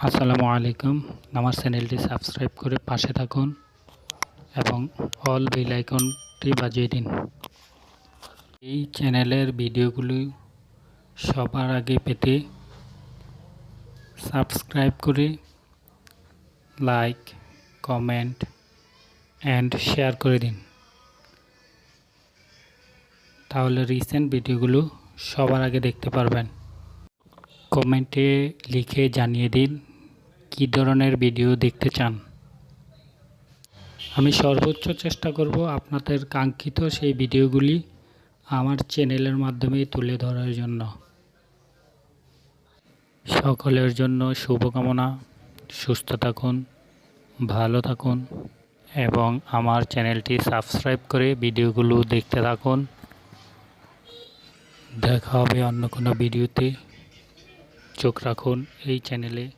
আসসালামু আলাইকুম। আমার চ্যানেলটি সাবস্ক্রাইব করে পাশে থাকুন এবং অল বেল আইকনটি বাজিয়ে দিন। এই চ্যানেলের ভিডিওগুলি সবার আগে পেতে সাবস্ক্রাইব করে লাইক, কমেন্ট অ্যান্ড শেয়ার করে দিন। তাহলে রিসেন্ট ভিডিওগুলো সবার আগে দেখতে পারবেন। কমেন্টে লিখে জানিয়ে দিন কী ধরনের ভিডিও দেখতে চান। আমি সর্বোচ্চ চেষ্টা করব আপনাদের কাঙ্ক্ষিত সেই ভিডিওগুলি আমার চ্যানেলের মাধ্যমে তুলে ধরার জন্য। সকলের জন্য শুভকামনা। সুস্থ থাকুন, ভালো থাকুন এবং আমার চ্যানেলটি সাবস্ক্রাইব করে ভিডিওগুলো দেখতে থাকুন। দেখা হবে অন্য কোনো ভিডিওতে। চোখ রাখুন এই চ্যানেলে।